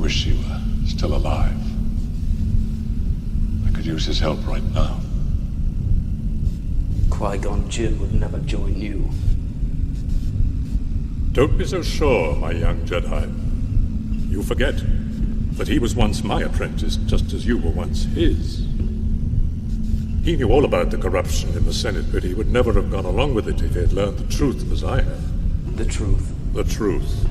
wish she were still alive. I could use his help right now. Qui-Gon Jinn would never join you. Don't be so sure, my young Jedi. You forget that he was once my apprentice, just as you were once his. He knew all about the corruption in the Senate, but he would never have gone along with it if he had learned the truth as I have. The truth? The truth.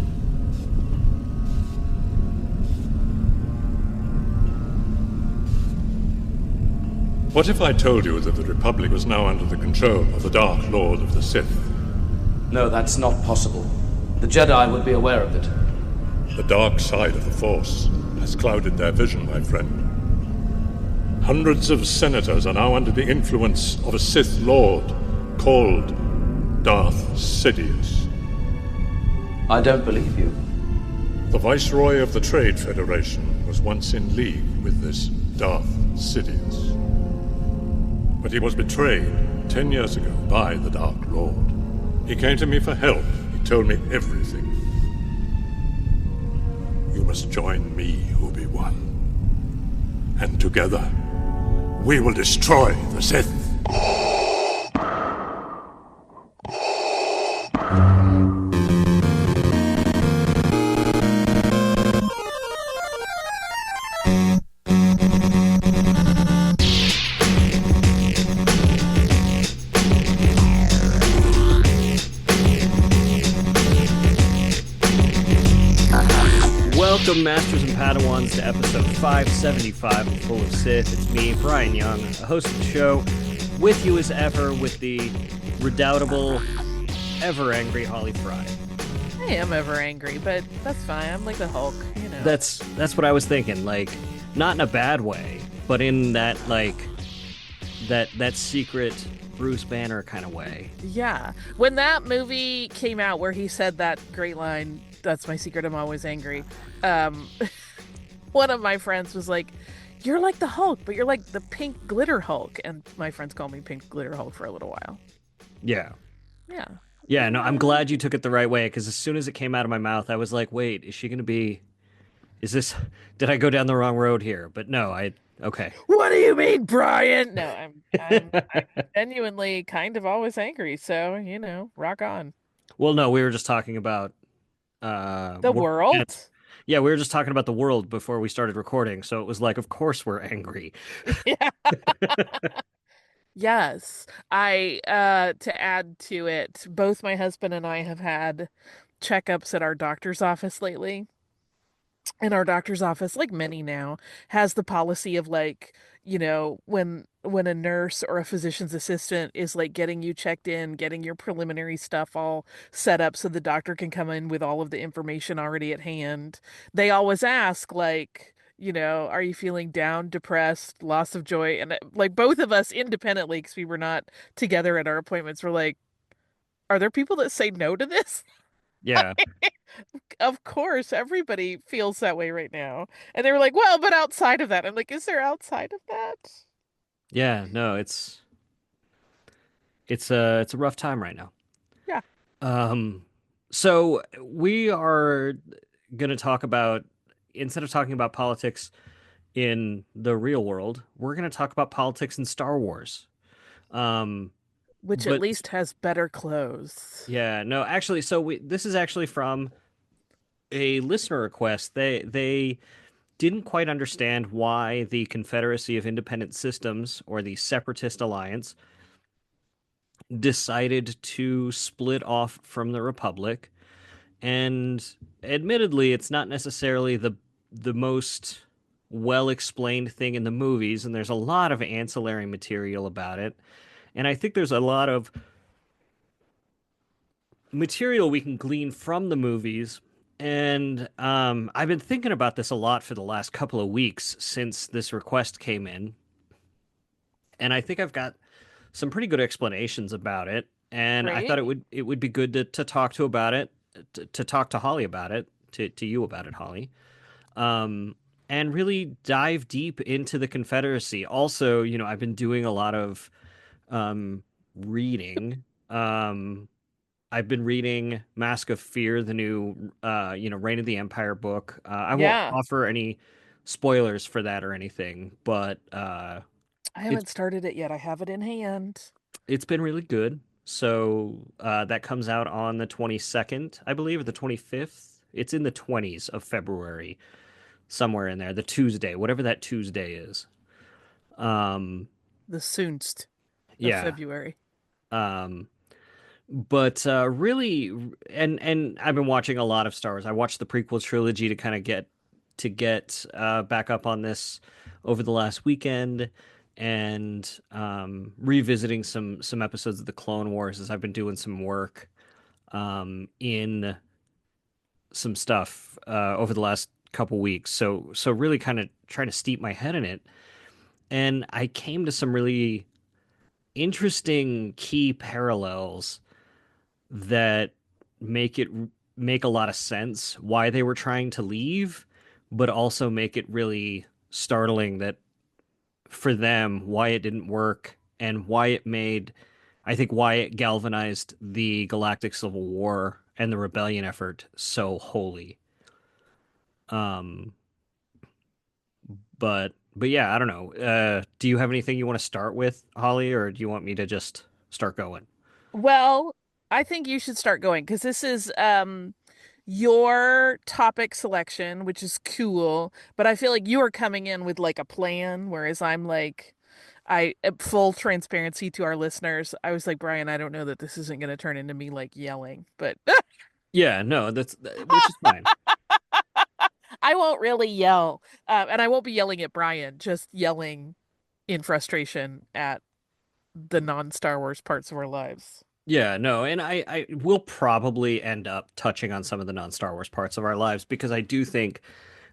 What if I told you that the Republic was now under the control of the Dark Lord of the Sith? No, that's not possible. The Jedi would be aware of it. The dark side of the Force has clouded their vision, my friend. Hundreds of senators are now under the influence of a Sith Lord called Darth Sidious. I don't believe you. The Viceroy of the Trade Federation was once in league with this Darth Sidious. But he was betrayed 10 years ago by the Dark Lord. He came to me for help. He told me everything. You must join me, Obi-Wan. And together, we will destroy the Sith. Welcome, Masters and Padawans, to episode 575 of Full of Sith. It's me, Bryan Young, a host of the show, with you as ever with the redoubtable, ever-angry Holly Frey. I am ever angry, but that's fine. I'm like the Hulk, you know. That's what I was thinking, like, not in a bad way, but in that, like, that secret Bruce Banner kind of way. Yeah. When that movie came out where he said that great line, "That's my secret, I'm always angry," one of my friends was like, "You're like the Hulk, but you're like the pink glitter Hulk." And my friends called me Pink Glitter Hulk for a little while. Yeah. Yeah. Yeah, no, I'm glad you took it the right way, because as soon as it came out of my mouth, I was like, wait, is she going to be... Did I go down the wrong road here? But no, okay. What do you mean, Bryan? No, I'm genuinely kind of always angry, so, you know, rock on. Well, no, we were just talking about... The world? Yeah, we were just talking about the world before we started recording, so it was like, of course we're angry. Yeah. Yes. To add to it, both my husband and I have had checkups at our doctor's office lately. And our doctor's office, like many now, has the policy of, like, you know, when a nurse or a physician's assistant is like getting you checked in, getting your preliminary stuff all set up so the doctor can come in with all of the information already at hand. They always ask, like, you know, are you feeling down, depressed, loss of joy? And like both of us independently, because we were not together at our appointments, were like, are there people that say no to this? Yeah. Of course, everybody feels that way right now. And they were like, well, but outside of that. I'm like, is there outside of that? Yeah, no, it's a rough time right now. Yeah. So we are going to talk about, instead of talking about politics in the real world, we're going to talk about politics in Star Wars. Which at least has better clothes. Yeah, no, actually, so this is actually from a listener request. They didn't quite understand why the Confederacy of Independent Systems, or the Separatist Alliance, decided to split off from the Republic. And admittedly, it's not necessarily the most well-explained thing in the movies, and there's a lot of ancillary material about it. And I think there's a lot of material we can glean from the movies. And I've been thinking about this a lot for the last couple of weeks since this request came in. And I think I've got some pretty good explanations about it. And Great. I thought it would be good to talk to about it, to talk to Holly about it, to you about it, Holly. And really dive deep into the Confederacy. Also, you know, I've been doing a lot of reading I've been reading Mask of Fear, the new Reign of the Empire book. I won't Yeah, offer any spoilers for that or anything, but I it's haven't started it yet. I have it in hand. it's been really good. So that comes out on the 22nd, I believe, or the 25th. It's in the 20s of February, somewhere in there, the Tuesday, whatever that Tuesday is. Um, The soonest of yeah. February. Um, but really, and I've been watching a lot of Star Wars. I watched the prequel trilogy to kind of get back up on this over the last weekend, and revisiting some episodes of the Clone Wars as I've been doing some work in some stuff over the last couple weeks. So really kind of trying to steep my head in it, and I came to some really interesting key parallels that make it make a lot of sense why they were trying to leave, but also make it really startling that for them why it didn't work and why it made I think why it galvanized the Galactic Civil War and the rebellion effort so wholly. Um, but yeah, I don't know. Do you have anything you want to start with, Holly, or do you want me to just start going? Well, I think you should start going because this is your topic selection, which is cool, but I feel like you are coming in with like a plan, whereas I'm like full transparency to our listeners. I was like, Brian, I don't know that this isn't going to turn into me like yelling, but Yeah, no, which is fine. I won't really yell. And I won't be yelling at Brian, just yelling in frustration at the non-Star Wars parts of our lives. Yeah, no, and I will probably end up touching on some of the non-Star Wars parts of our lives because I do think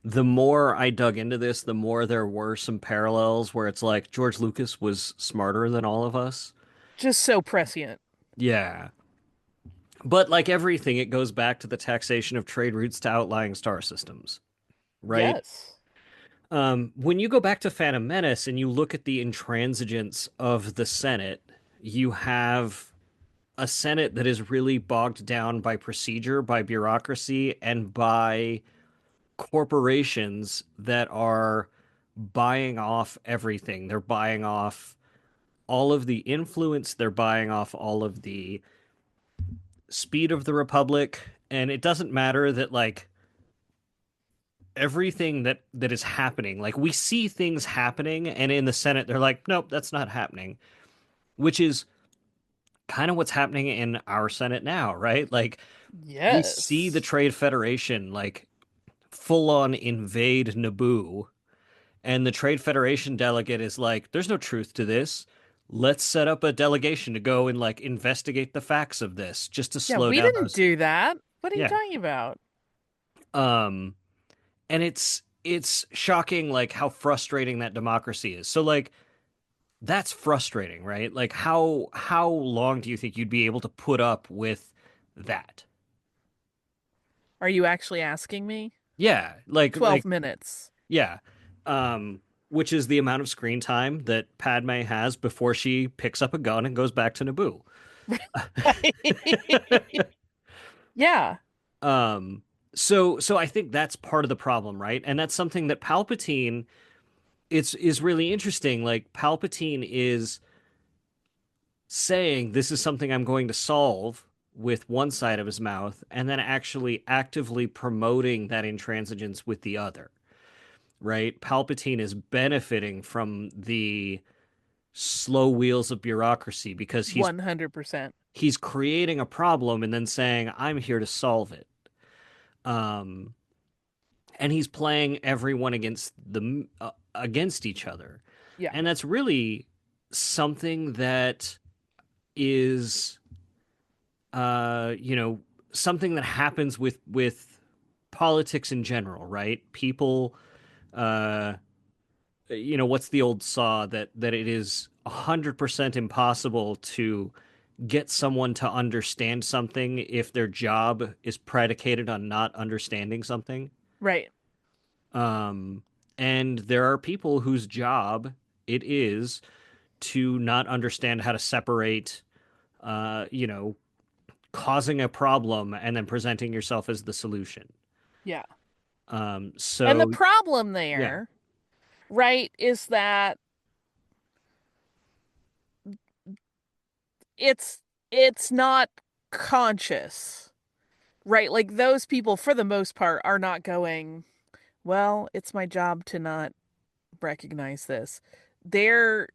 the more I dug into this, the more there were some parallels where it's like George Lucas was smarter than all of us. Just so prescient. Yeah. But like everything, it goes back to the taxation of trade routes to outlying star systems, right? Yes. When you go back to Phantom Menace and you look at the intransigence of the Senate, you have a Senate that is really bogged down by procedure, by bureaucracy, and by corporations that are buying off everything. They're buying off all of the influence, they're buying off all of the speed of the Republic, and it doesn't matter that like everything that is happening, like we see things happening and in the Senate they're like, nope, that's not happening, which is kind of what's happening in our Senate now, right? Like we see the Yes. Trade Federation like full on invade Naboo, and the Trade Federation delegate is like, there's no truth to this. Let's set up a delegation to go and like investigate the facts of this just to Yeah, slow we down didn't those. do that. What are you Yeah. talking about? Um, and it's shocking like how frustrating that democracy is. So like that's frustrating, right? Like how long do you think you'd be able to put up with that? Are you actually asking me? Yeah, 12 minutes. yeah. Um, which is the amount of screen time that Padme has before she picks up a gun and goes back to Naboo. Yeah. Um, so I think that's part of the problem, right? And that's something that Palpatine it's is really interesting. Like Palpatine is saying this is something I'm going to solve with one side of his mouth, and then actually actively promoting that intransigence with the other, right? Palpatine is benefiting from the slow wheels of bureaucracy because 100%. he's creating a problem and then saying, I'm here to solve it. Um, and he's playing everyone against each other. Yeah. And that's really something that is something that happens with politics in general, right? People uh what's the old saw that it is 100% impossible to get someone to understand something if their job is predicated on not understanding something. Right. Um, and there are people whose job it is to not understand how to separate, uh, you know, causing a problem and then presenting yourself as the solution. Yeah. And the So problem yeah. there, right, is that it's it's not conscious, right? Like those people, for the most part, are not going, well, it's my job to not recognize this. They're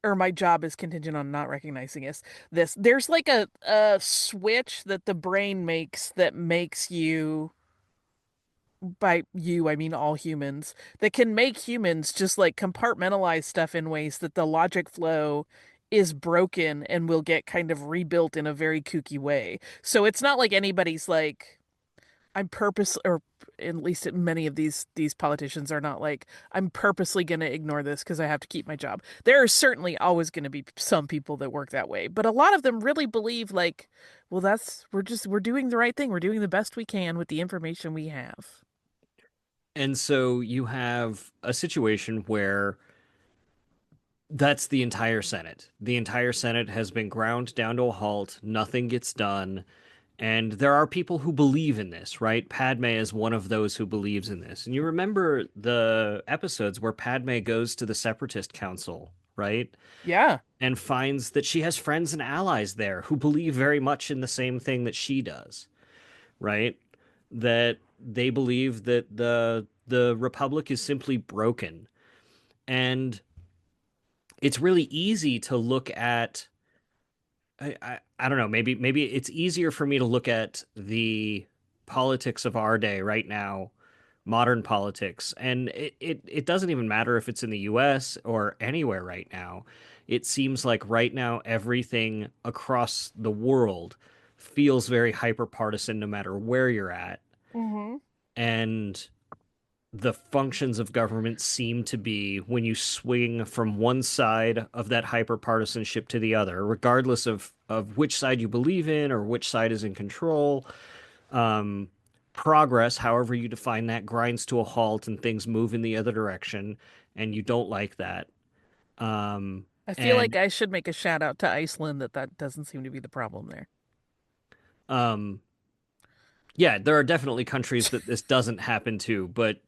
or my job is contingent on not recognizing this. There's like a switch that the brain makes that makes you, by you, I mean all humans, that can make humans just like compartmentalize stuff in ways that the logic flow is broken and will get kind of rebuilt in a very kooky way. So it's not like anybody's like, I'm purpose or at least many of these politicians are not like, I'm purposely going to ignore this because I have to keep my job. There are certainly always going to be some people that work that way, but a lot of them really believe like, well, we're doing the right thing. We're doing the best we can with the information we have. And so you have a situation where that's the entire Senate. The entire Senate has been ground down to a halt. Nothing gets done. And there are people who believe in this, right? Padme is one of those who believes in this. And you remember the episodes where Padme goes to the Separatist Council, right? Yeah. And finds that she has friends and allies there who believe very much in the same thing that she does, right? That they believe that the Republic is simply broken. And it's really easy to look at I don't know, maybe it's easier for me to look at the politics of our day right now, modern politics, and it doesn't even matter if it's in the US or anywhere right now. It seems like right now everything across the world feels very hyper partisan no matter where you're at. Mm-hmm. And the functions of government seem to be when you swing from one side of that hyper partisanship to the other, regardless of which side you believe in or which side is in control. Um, Progress, however you define that, grinds to a halt and things move in the other direction, and you don't like that. Um, I feel like and I should make a shout out to Iceland that doesn't seem to be the problem there. um, yeah, there are definitely countries that this doesn't happen to, but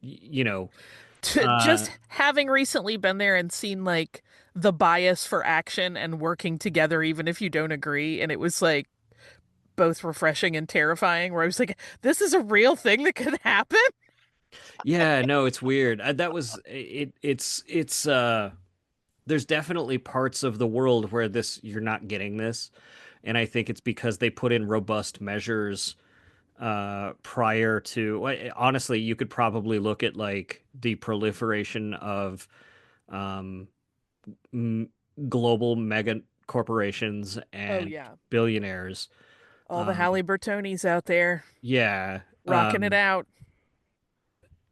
uh, Just having recently been there and seen like the bias for action and working together even if you don't agree, and it was like both refreshing and terrifying, where I was like, this is a real thing that could happen. yeah, no, it's weird. That was it. There's definitely parts of the world where this you're not getting this, and I think it's because they put in robust measures prior to. Honestly, you could probably look at like the proliferation of um, m global mega corporations Oh and yeah. billionaires. All the Um, Halliburtonis out there yeah. rocking it out.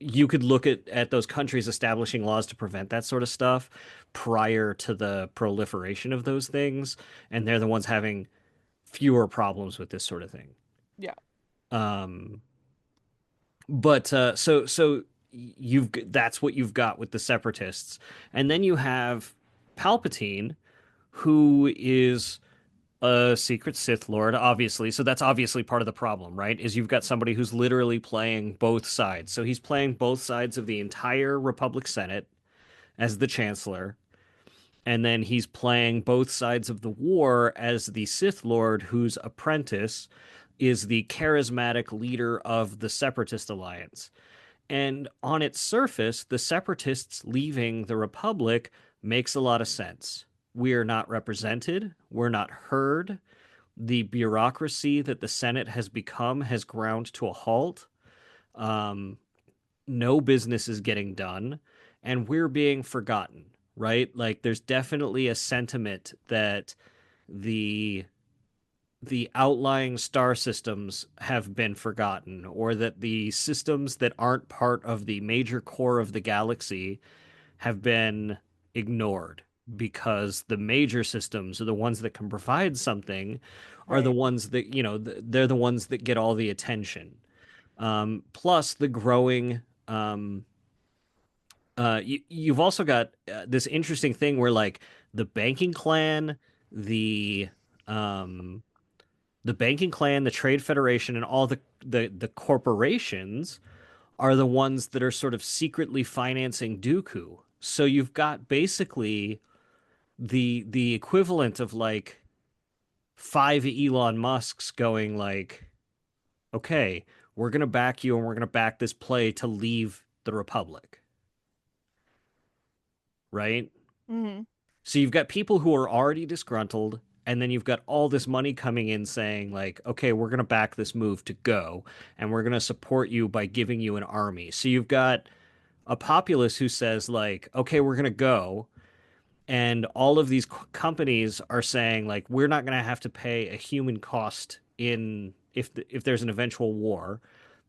You could look at those countries establishing laws to prevent that sort of stuff prior to the proliferation of those things, and they're the ones having fewer problems with this sort of thing. Yeah. Um, but you've that's what you've got with the separatists, and then you have Palpatine, who is a secret Sith Lord, obviously. So that's obviously part of the problem, right? Is you've got somebody who's literally playing both sides. So he's playing both sides of the entire Republic Senate as the Chancellor, and then he's playing both sides of the war as the Sith Lord whose apprentice is the charismatic leader of the Separatist Alliance. And on its surface, the Separatists leaving the Republic makes a lot of sense. We are not represented, we're not heard. The bureaucracy that the Senate has become has ground to a halt. Um, no business is getting done, and we're being forgotten, right? Like there's definitely a sentiment that the the outlying star systems have been forgotten, or that the systems that aren't part of the major core of the galaxy have been ignored because the major systems are the ones that can provide something, are the Right. ones that, they're the ones that get all the attention. Plus the growing you've also got this interesting thing where like the banking clan, the um The banking clan, the Trade Federation, and all the corporations are the ones that are sort of secretly financing Dooku. So you've got basically the equivalent of like five Elon Musks going like, okay, we're gonna back you and we're gonna back this play to leave the Republic, right? Hmm. So you've got people who are already disgruntled, and then you've got all this money coming in saying, like, okay, we're going to back this move to go, and we're going to support you by giving you an army. So you've got a populace who says, like, okay, we're going to go. And all of these companies are saying, like, we're not going to have to pay a human cost in if there's an eventual war.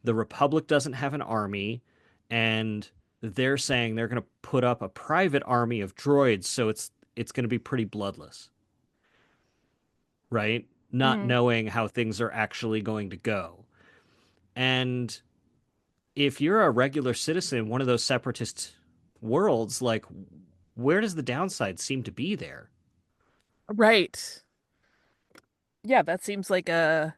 The Republic doesn't have an army, and they're saying they're going to put up a private army of droids, so it's going to be pretty bloodless, right? Not Hmm. knowing how things are actually going to go. And if you're a regular citizen in one of those separatist worlds, like where does the downside seem to be there? Right. Yeah, that seems like a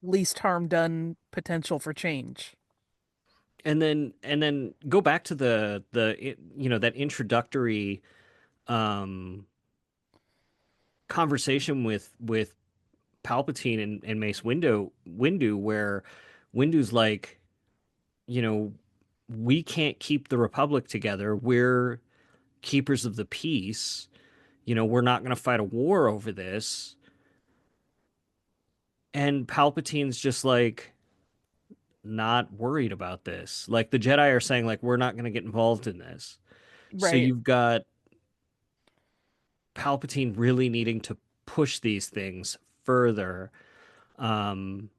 least harm done potential for change. And then go back to that introductory um conversation with Palpatine and Mace Windu, where Windu's like, you know, we can't keep the Republic together. We're keepers of the peace. We're not going to fight a war over this. And Palpatine's just like not worried about this. Like the Jedi are saying, like, we're not going to get involved in this. So Right. you've got Palpatine really needing to push these things further. Um,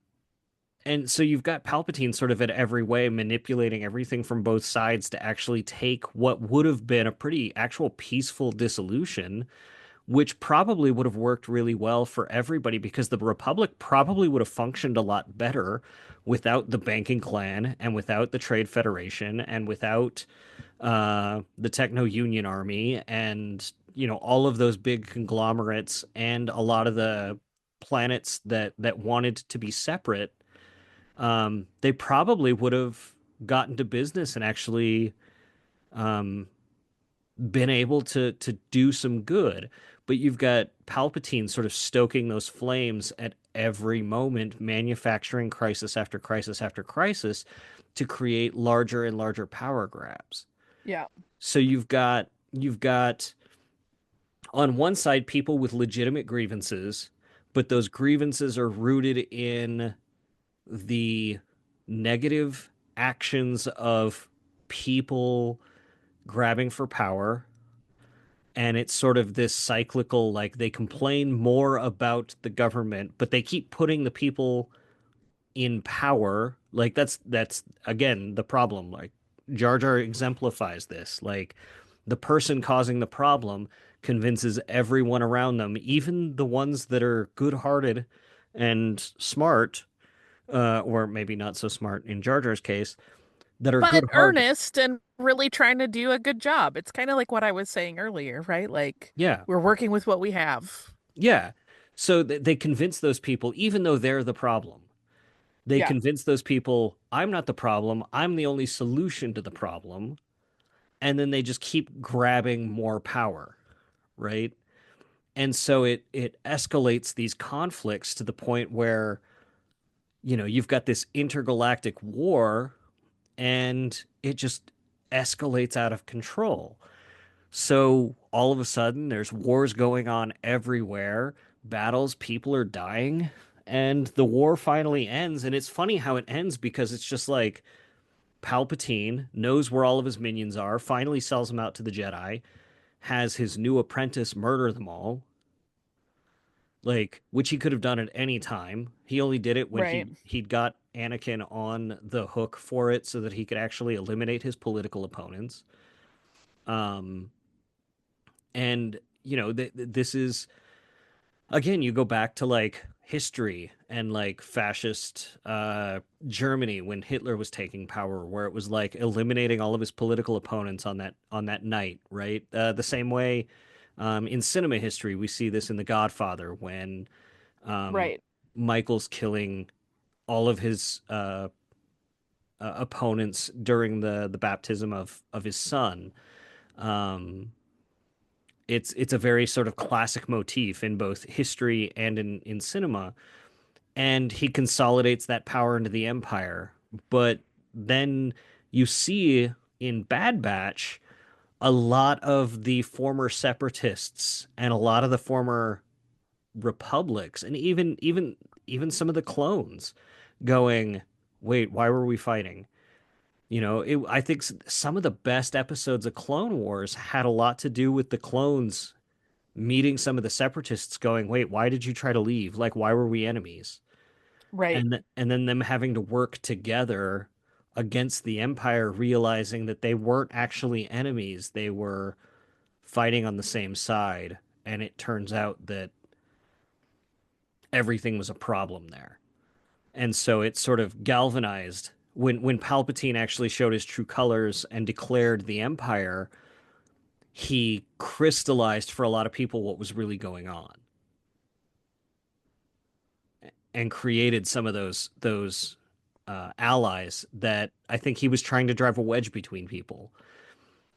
and so you've got Palpatine sort of at every way manipulating everything from both sides to actually take what would have been a pretty actual peaceful dissolution, which probably would have worked really well for everybody because the Republic probably would have functioned a lot better without the banking clan and without the Trade Federation and without the Techno Union Army and all of those big conglomerates and a lot of the planets that wanted to be separate. They probably would have gotten to business and actually um, been able to do some good. But you've got Palpatine sort of stoking those flames at every moment, manufacturing crisis after crisis after crisis to create larger and larger power grabs. Yeah. So you've got on one side people with legitimate grievances, but those grievances are rooted in the negative actions of people grabbing for power. And it's sort of this cyclical, like they complain more about the government, but they keep putting the people in power. Like that's again the problem. Like Jar Jar exemplifies this. Like the person causing the problem convinces everyone around them, even the ones that are good-hearted and smart, or maybe not so smart in Jar Jar's case, that are But good-hearted. earnest and really trying to do a good job. It's kind of like what I was saying earlier, right? Like Yeah, we're working with what we have. yeah. So they convince those people, even though they're the problem. They Yeah. convince those people, I'm not the problem. I'm the only solution to the problem. And then they just keep grabbing more power, right? And so it escalates these conflicts to the point where, you've got this intergalactic war and it just escalates out of control. So all of a sudden, there's wars going on everywhere, battles, people are dying, and the war finally ends. And it's funny how it ends because it's just like Palpatine knows where all of his minions are, finally sells them out to the Jedi, has his new apprentice murder them all, like which he could have done at any time. He only did it when Right. he'd got Anakin on the hook for it so that he could actually eliminate his political opponents. Um, and this is again, you go back to like history and like fascist Germany when Hitler was taking power, where it was like eliminating all of his political opponents on that night, right? The same way in cinema history, we see this in The Godfather when um, Right. Michael's killing all of his opponents during the baptism of his son. Um, it's a very sort of classic motif in both history and in cinema, and he consolidates that power into the Empire. But then you see in Bad Batch a lot of the former separatists and a lot of the former republics, and even some of the clones going, wait, why were we fighting? I think some of the best episodes of Clone Wars had a lot to do with the clones meeting some of the separatists going, wait, why did you try to leave? Like, why were we enemies? Right. And then them having to work together against the Empire, realizing that they weren't actually enemies. They were fighting on the same side. And it turns out that everything was a problem there. And so it sort of galvanized when Palpatine actually showed his true colors and declared the Empire, he crystallized for a lot of people what was really going on and created some of those allies that I think he was trying to drive a wedge between people.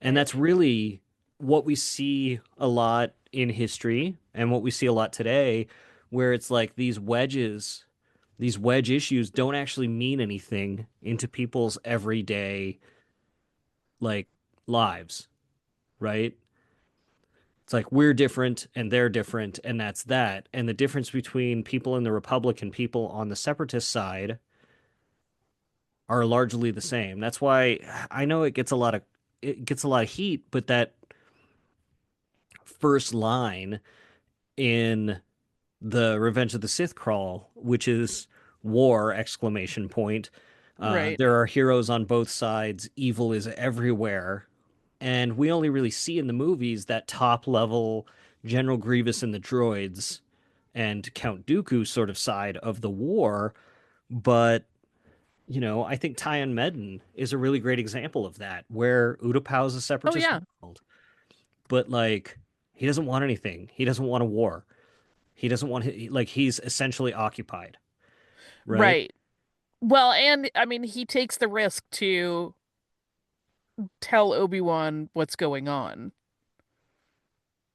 And Right. that's really what we see a lot in history and what we see a lot today, where it's like these wedge issues don't actually mean anything into people's everyday like lives, right? It's like we're different and they're different, and that's that. And the difference between people in the Republic and people on the separatist side are largely the same. That's why I know it gets a lot of heat, but that first line in the Revenge of the Sith crawl, which is war exclamation point. Right. There are heroes on both sides. Evil is everywhere. And we only really see in the movies that top level General Grievous and the droids and Count Dooku sort of side of the war. But, I think Tyon Medon is a really great example of that, where Utapau is a Oh separatist yeah. world. But, like, he doesn't want anything. He doesn't want a war. He doesn't want, like, he's essentially occupied, right? Right. Well, and I mean, he takes the risk to tell Obi-Wan what's going on,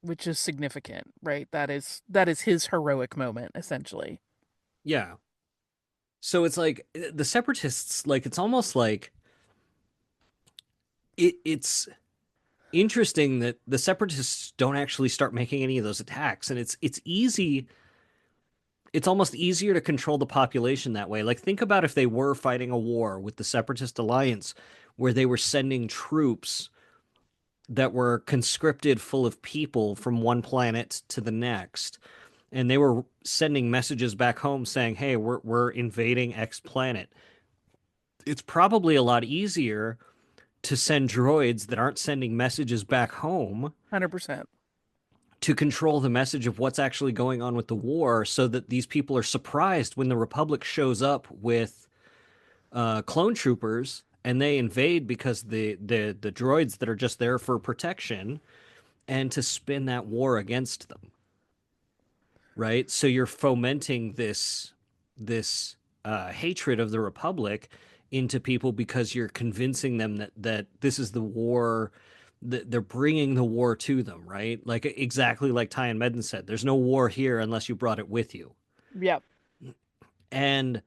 which is significant, right? That is his heroic moment, essentially. Yeah. So it's like the separatists, like, it's almost like it's interesting that the separatists don't actually start making any of those attacks. And it's almost easier to control the population that way. Like, think about if they were fighting a war with the separatist alliance where they were sending troops that were conscripted full of people from one planet to the next, and they were sending messages back home saying, hey, we're invading X planet. It's probably a lot easier to send droids that aren't sending messages back home 100%. to control the message of what's actually going on with the war, so that these people are surprised when the Republic shows up with clone troopers and they invade because the droids that are just there for protection, and to spin that war against them, right? So you're fomenting this hatred of the Republic into people because you're convincing them that this is the war, that they're bringing the war to them, right? Like exactly like Tyon Medon said, there's no war here unless you brought it with you. Yep. And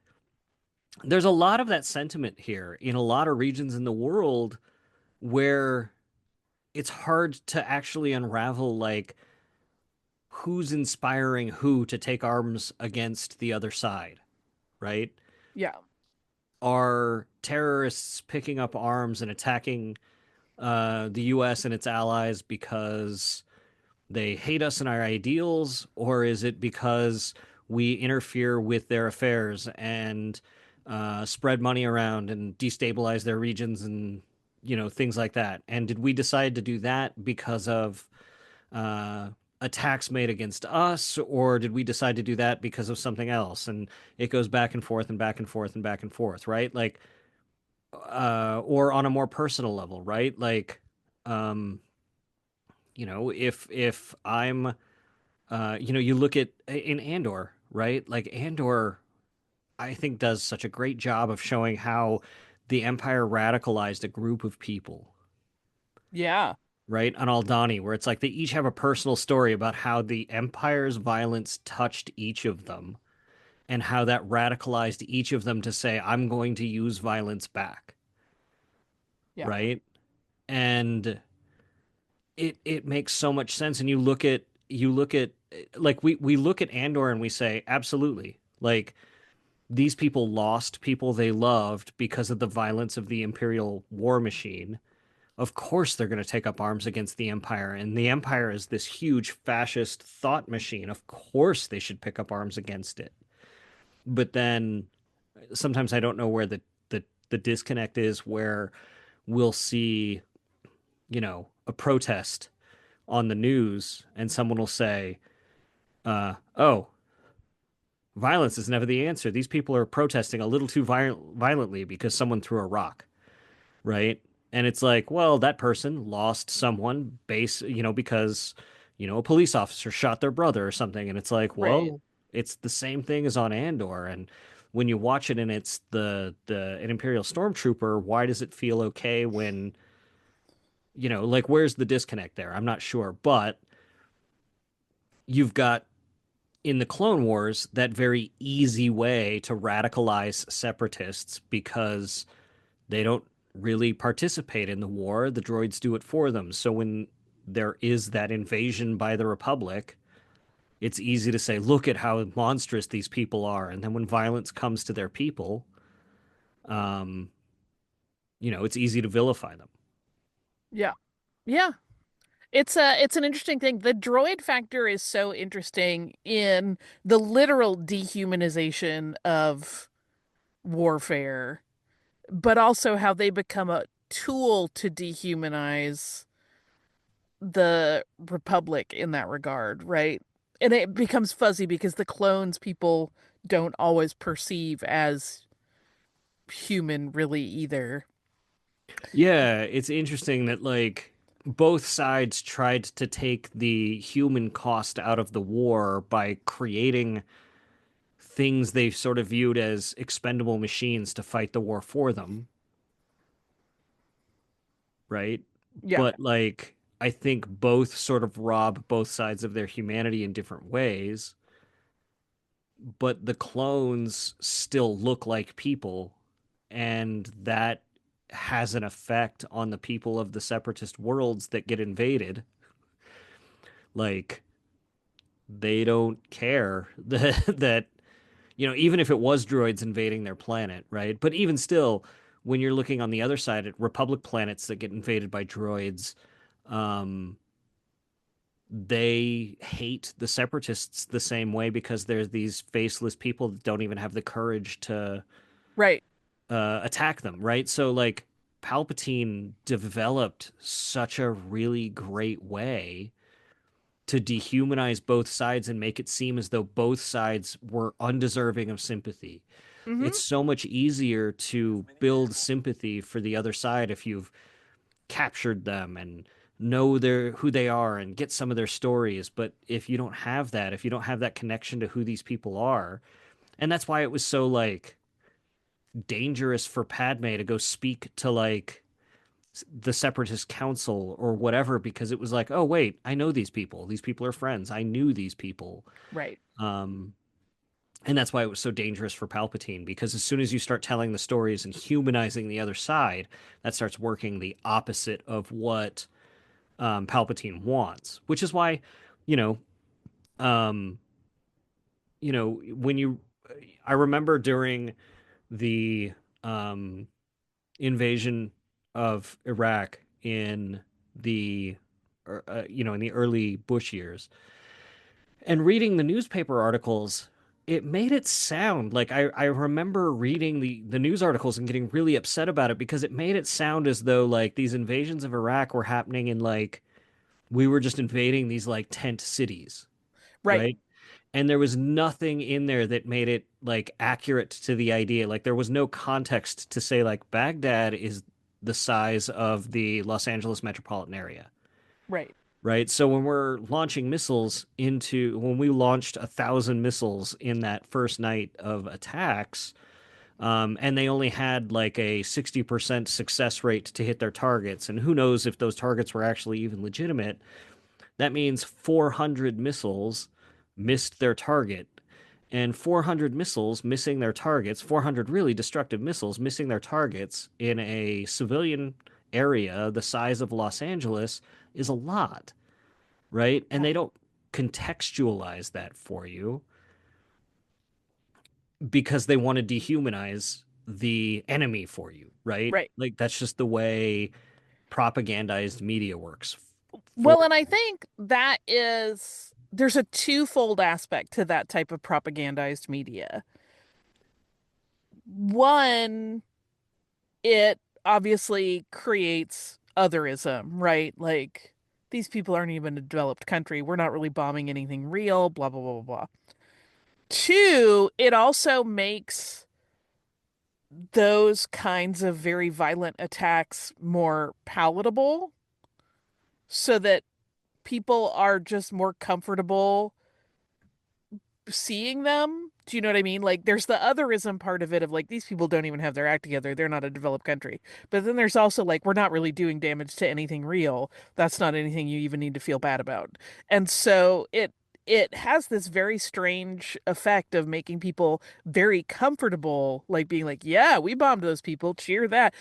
there's a lot of that sentiment here in a lot of regions in the world where it's hard to actually unravel like who's inspiring who to take arms against the other side, right? Yeah. Are terrorists picking up arms and attacking the U.S. and its allies because they hate us and our ideals, or is it because we interfere with their affairs and spread money around and destabilize their regions and things like that? And did we decide to do that because of uh, attacks made against us, or did we decide to do that because of something else? And it goes back and forth and back and forth and back and forth, right? Like, or on a more personal level, right? Like, um, if I'm, you look at in Andor, right? Like Andor, I think, does such a great job of showing how the Empire radicalized a group of people, Yeah. right? On Aldhani, where it's like they each have a personal story about how the Empire's violence touched each of them and how that radicalized each of them to say, I'm going to use violence back, Yeah. right? And it makes so much sense. And you look at like we look at Andor and we say, absolutely. Like these people lost people they loved because of the violence of the Imperial war machine. Of course they're going to take up arms against the Empire. And the Empire is this huge fascist thought machine. Of course they should pick up arms against it. But then sometimes I don't know where the disconnect is where we'll see, a protest on the news and someone will say, oh, violence is never the answer. These people are protesting a little too violently because someone threw a rock, right? And it's like, well, that person lost someone because, a police officer shot their brother or something. And it's like, Right. well, it's the same thing as on Andor. And when you watch it and it's an Imperial stormtrooper, why does it feel okay when, like where's the disconnect there? I'm not sure. But you've got in the Clone Wars that very easy way to radicalize separatists because they don't really participate in the war. The droids do it for them. So when there is that invasion by the Republic, it's easy to say, look at how monstrous these people are. And then when violence comes to their people, um, it's easy to vilify them. Yeah. Yeah. It's an interesting thing. The droid factor is so interesting in the literal dehumanization of warfare, but also how they become a tool to dehumanize the Republic in that regard, right? And it becomes fuzzy because the clones people don't always perceive as human really either. Yeah, it's interesting that like both sides tried to take the human cost out of the war by creating things they sort of viewed as expendable machines to fight the war for them, right? Yeah. But like I think both sort of rob both sides of their humanity in different ways, but the clones still look like people, and that has an effect on the people of the separatist worlds that get invaded. Like they don't care that even if it was droids invading their planet, right? But even still, when you're looking on the other side at Republic planets that get invaded by droids, um, they hate the separatists the same way because there's these faceless people that don't even have the courage to Right. attack them, right? So like Palpatine developed such a really great way to dehumanize both sides and make it seem as though both sides were undeserving of sympathy. Hmm. It's so much easier to build sympathy for the other side if you've captured them and know who they are and get some of their stories. But if you don't have that, if you don't have that connection to who these people are, and that's why it was so like dangerous for Padme to go speak to like the separatist council or whatever, because it was like, oh wait, I know these people. These people are friends. I knew these people. Right. Um, and that's why it was so dangerous for Palpatine, because as soon as you start telling the stories and humanizing the other side, that starts working the opposite of what Palpatine wants. Which is why, you know, um, when I remember during the um, invasion of Iraq in the in the early Bush years, and reading the newspaper articles, it made it sound like I remember reading the news articles and getting really upset about it because it made it sound as though like these invasions of Iraq were happening in like we were just invading these like tent cities, Right. right? And there was nothing in there that made it like accurate to the idea. Like there was no context to say like Baghdad is the size of the Los Angeles metropolitan area, Right. right? So when we launched 1,000 missiles in that first night of attacks, and they only had like a 60% success rate to hit their targets, and who knows if those targets were actually even legitimate. That means 400 missiles missed their target. And 400 missiles missing their targets, 400 really destructive missiles missing their targets in a civilian area the size of Los Angeles is a lot, right? And Yeah. they don't contextualize that for you because they want to dehumanize the enemy for you, right? Right. Like that's just the way propagandized media works. For Well, and I think there's a twofold aspect to that type of propagandized media. One, it obviously creates otherism, right? Like these people aren't even a developed country. We're not really bombing anything real, blah, blah, blah, blah, blah. Two, it also makes those kinds of very violent attacks more palatable so that people are just more comfortable seeing them. Do you know what I mean? Like, there's the otherism part of it of like, these people don't even have their act together. They're not a developed country. But then there's also like, we're not really doing damage to anything real. That's not anything you even need to feel bad about. And so it has this very strange effect of making people very comfortable, like being like, yeah, we bombed those people, cheer that.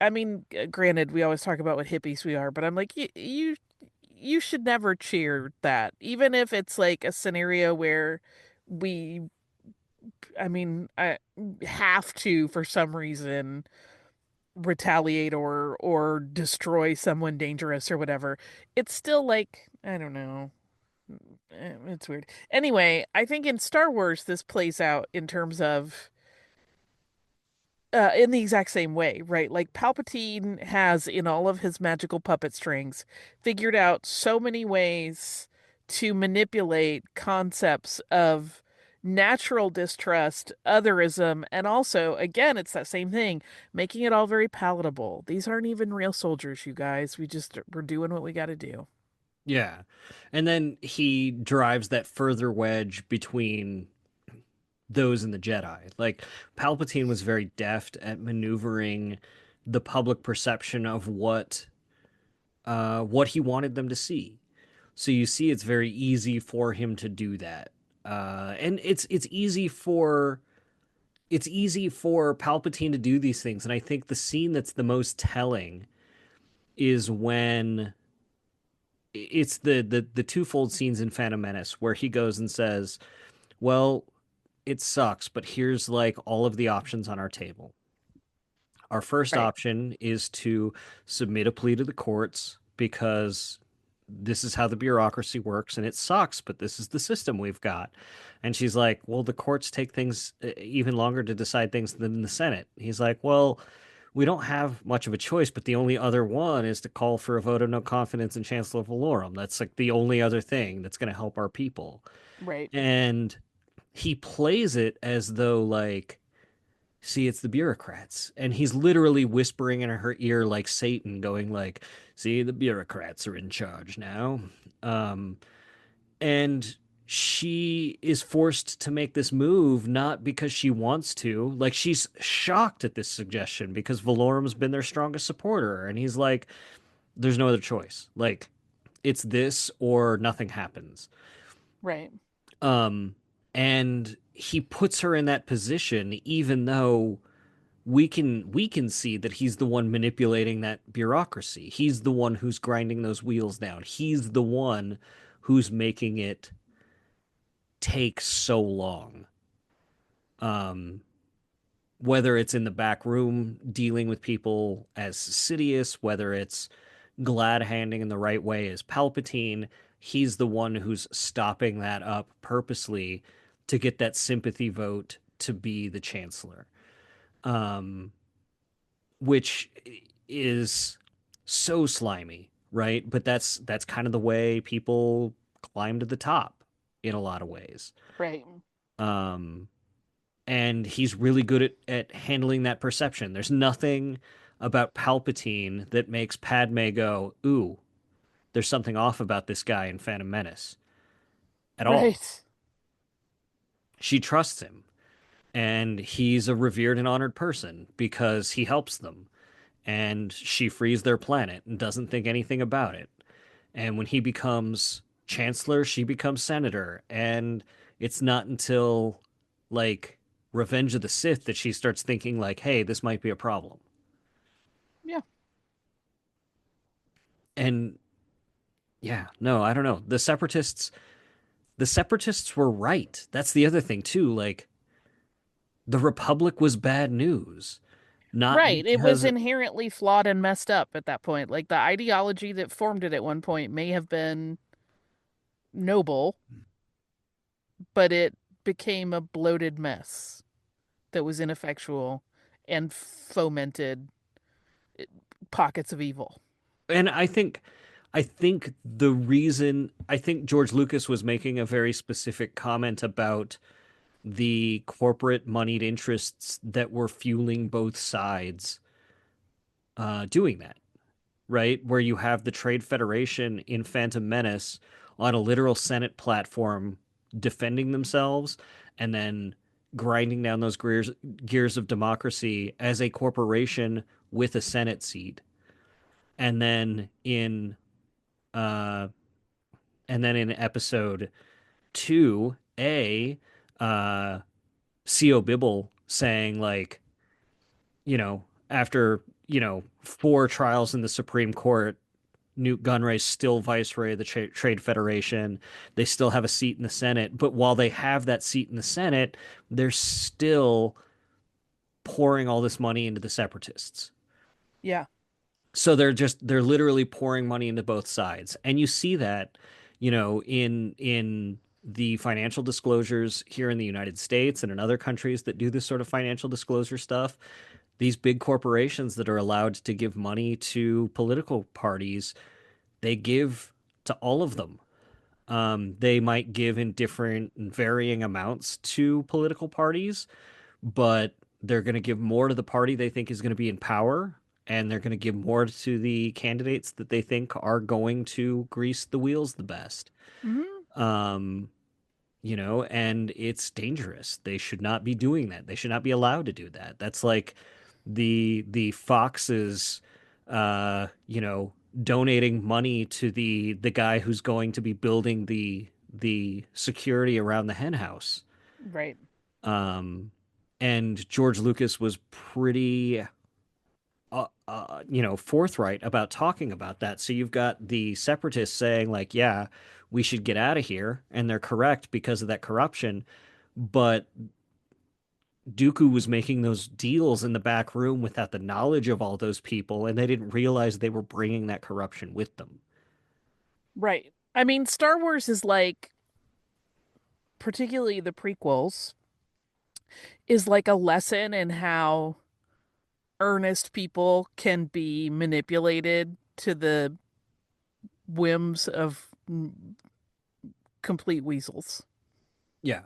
I mean, granted, we always talk about what hippies we are, but I'm like, you should never cheer that, even if it's like a scenario where we, I mean, I have to for some reason retaliate or destroy someone dangerous or whatever. It's still like, I don't know. It's weird. Anyway, I think in Star Wars this plays out in terms of in the exact same way, right? Like Palpatine has, in all of his magical puppet strings, figured out so many ways to manipulate concepts of natural distrust, otherism, and also, again, it's that same thing, making it all very palatable. These aren't even real soldiers, you guys. We're doing what we got to do. Yeah. And then he drives that further wedge between those and the Jedi. Like Palpatine was very deft at maneuvering the public perception of what he wanted them to see. So you see it's very easy for him to do that. And it's easy for Palpatine to do these things. And I think the scene that's the most telling is when it's the twofold scenes in Phantom Menace where he goes and says, "Well, it sucks, but here's like all of the options on our table. Our first Right. option is to submit a plea to the courts because this is how the bureaucracy works and it sucks, but this is the system we've got." And she's like, "Well, the courts take things even longer to decide things than the Senate." He's like, "Well, we don't have much of a choice, but the only other one is to call for a vote of no confidence in Chancellor Valorum. That's like the only other thing that's going to help our people." Right. And he plays it as though like, see, it's the bureaucrats, and he's literally whispering in her ear like Satan, going like, "See, the bureaucrats are in charge now." um and she is forced to make this move not because she wants to. Like she's shocked at this suggestion because Valorum's been their strongest supporter, and he's like, "There's no other choice. Like it's this or nothing happens." Right. um and he puts her in that position even though we can see that he's the one manipulating that bureaucracy. He's the one who's grinding those wheels down. He's the one who's making it take so long. Um, Whether it's in the back room dealing with people as Sidious, whether it's glad handing in the right way as Palpatine, he's the one who's stopping that up purposely to get that sympathy vote to be the chancellor. Um, which is so slimy, right? But that's kind of the way people climb to the top in a lot of ways. Right. Um, and he's really good at handling that perception. There's nothing about Palpatine that makes Padme go, "Ooh, there's something off about this guy in Phantom Menace at all. Right. She trusts him, and he's a revered and honored person because he helps them. And she frees their planet and doesn't think anything about it. And when he becomes chancellor, she becomes senator. And it's not until like Revenge of the Sith that she starts thinking like, hey, this might be a problem. Yeah. And yeah, no, I don't know. The separatists were right. That's the other thing too. Like the Republic was bad news, not Right. It was because inherently flawed and messed up at that point. Like the ideology that formed it at one point may have been noble, but it became a bloated mess that was ineffectual and fomented pockets of evil. and I think the reason I think George Lucas was making a very specific comment about the corporate moneyed interests that were fueling both sides doing that, right? Where you have the Trade Federation in Phantom Menace on a literal Senate platform defending themselves and then grinding down those gears of democracy as a corporation with a Senate seat. And then in uh episode 2A, uh Co Bibble saying like, after, four trials in the Supreme Court, Newt Gunray's still viceroy of the Trade Federation. They still have a seat in the Senate, but while they have that seat in the Senate, they're still pouring all this money into the separatists. Yeah. So they're literally pouring money into both sides. And you see that, in the financial disclosures here in the United States and in other countries that do this sort of financial disclosure stuff. These big corporations that are allowed to give money to political parties, they give to all of them. They might give in different varying amounts to political parties, but they're going to give more to the party they think is going to be in power, and they're going to give more to the candidates that they think are going to grease the wheels the best. Hmm. Um, and it's dangerous. They should not be doing that. They should not be allowed to do that. That's like the Foxes, uh, you know, donating money to the guy who's going to be building the security around the hen house. Right. Um, and George Lucas was pretty forthright about talking about that. So you've got the separatists saying like, yeah, we should get out of here, and they're correct because of that corruption. But Dooku was making those deals in the back room without the knowledge of all those people, and they didn't realize they were bringing that corruption with them. Right. I mean, Star Wars is like, particularly the prequels, is like a lesson in how earnest people can be manipulated to the whims of complete weasels, Yeah.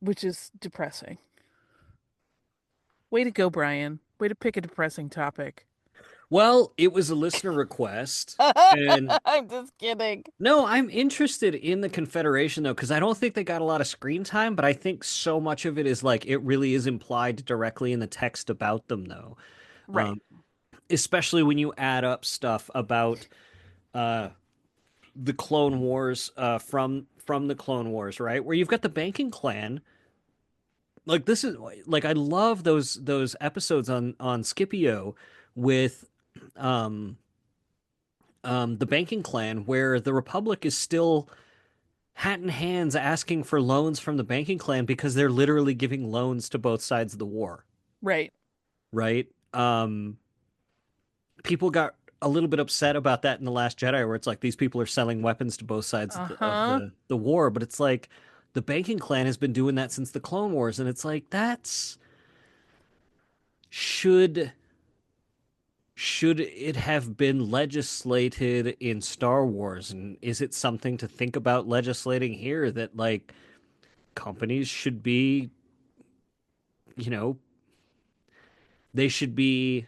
which is depressing. Way to go, Brian. Way to pick a depressing topic. Well, it was a listener request, and I'm just kidding. no, I'm interested in the Confederation though, because I don't think they got a lot of screen time, but I think so much of it is like it really is implied directly in the text about them though. Right. Um, Especially when you add up stuff about uh the Clone Wars from the Clone Wars, right? Where you've got the banking clan. Like this is like I love those episodes on Scipio with um the banking clan where the Republic is still hat in hands asking for loans from the banking clan because they're literally giving loans to both sides of the war, Right. right? People got a little bit upset about that in The Last Jedi, where it's like these people are selling weapons to both sides of Uh-huh. the war, but it's like the banking clan has been doing that since the Clone Wars, and it's like that's should should it have been legislated in Star Wars, and is it something to think about legislating here that like companies should be, you know, they should be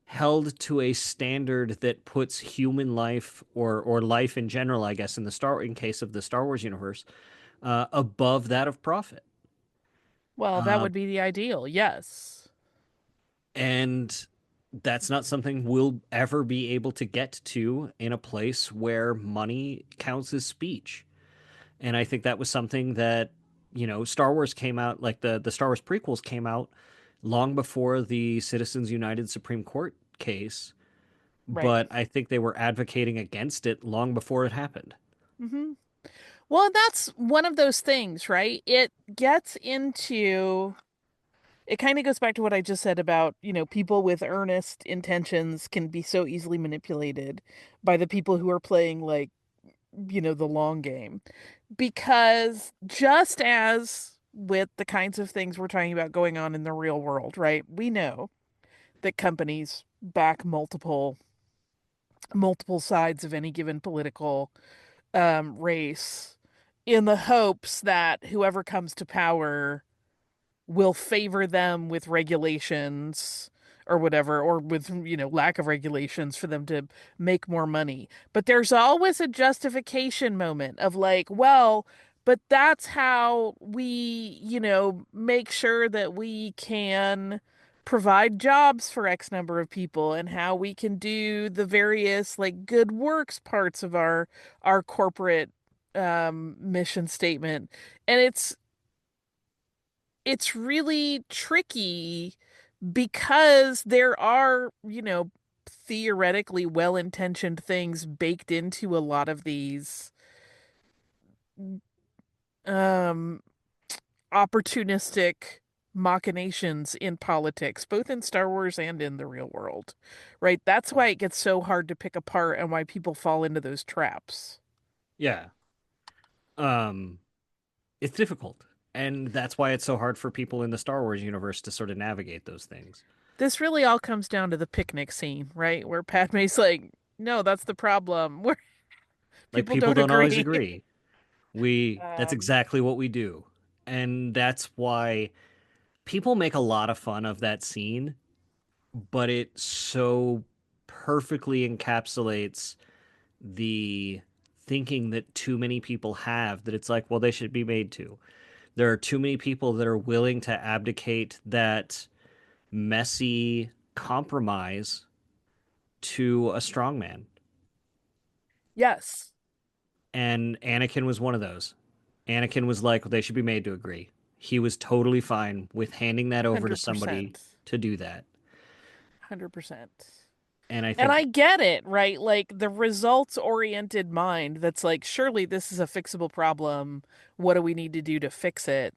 held to a standard that puts human life or life in general, I guess, in case of the Star Wars universe, above that of profit. Well, that Uh, would be the ideal. Yes. and that's not something we'll ever be able to get to in a place where money counts as speech. And I think that was something that, Star Wars came out, like the Star Wars prequels came out long before the Citizens United Supreme Court case, Right. but I think they were advocating against it long before it happened. Hmm. Well, that's one of those things, right? It kind of goes back to what I just said about, people with earnest intentions can be so easily manipulated by the people who are playing like, the long game. Because just as with the kinds of things we're talking about going on in the real world, right? We know that companies back multiple sides of any given political race in the hopes that whoever comes to power will favor them with regulations or whatever, or with, lack of regulations for them to make more money. But there's always a justification moment of like, well, but that's how we, make sure that we can provide jobs for X number of people and how we can do the various like good works parts of our corporate mission statement. And it's really tricky because there are, theoretically well-intentioned things baked into a lot of these um opportunistic machinations in politics, both in Star Wars and in the real world. Right? That's why it gets so hard to pick apart and why people fall into those traps. Yeah. Um, it's difficult. And that's why it's so hard for people in the Star Wars universe to sort of navigate those things. This really all comes down to the picnic scene, right? Where Padme's like, "No, that's the problem." Where Like people people don't don't always agree. agree. That's Um, exactly what we do. And that's why people make a lot of fun of that scene, but it so perfectly encapsulates the thinking that too many people have that it's like, well, they should be made to. There are too many people that are willing to abdicate that messy compromise to a strongman. yes, And Anakin was one of those. Anakin was like, they should be made to agree. He was totally fine with handing that over to somebody 100%. to do that. 100%. And I And think, I get it, right? Like the results-oriented mind that's like, surely this is a fixable problem. What do we need to do to fix it?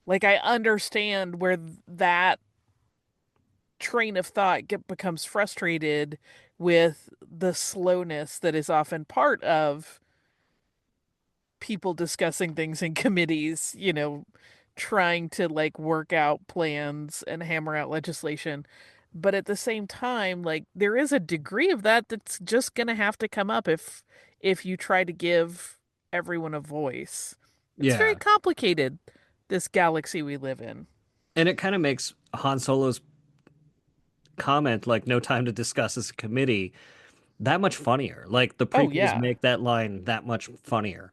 Like I understand where that train of thought becomes frustrated with the slowness that is often part of people discussing things in committees, trying to like work out plans and hammer out legislation. But at the same time, like there is a degree of that that's just gonna have to come up if you try to give everyone a voice. It's very yeah. complicated, this galaxy we live in. And it kind of makes Han Solo's comment, like, no time to discuss as a committee, that much funnier. Like, the Oh prequels yeah. make that line that much funnier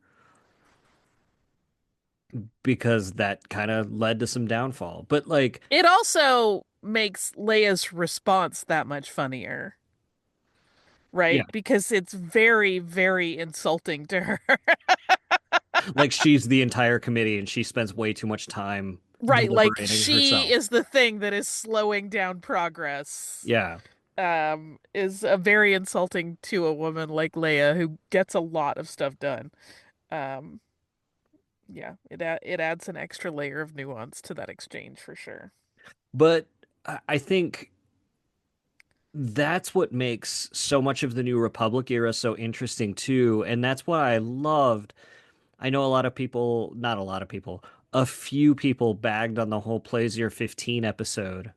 because that kind of led to some downfall. But, like, It also makes Leia's response that much funnier, yeah, right? Because it's very, very insulting to her. like she's the entire committee and she spends way too much time Right, like deliberating she herself. is the thing that is slowing down progress. Yeah. Is a very insulting to a woman like Leia who gets a lot of stuff done. Um, yeah, it adds an extra layer of nuance to that exchange for sure. But I think that's what makes so much of the New Republic era so interesting too. And that's what I loved. I know a lot of people, not a lot of people, a few people bagged on the whole Plays Year 15 episode,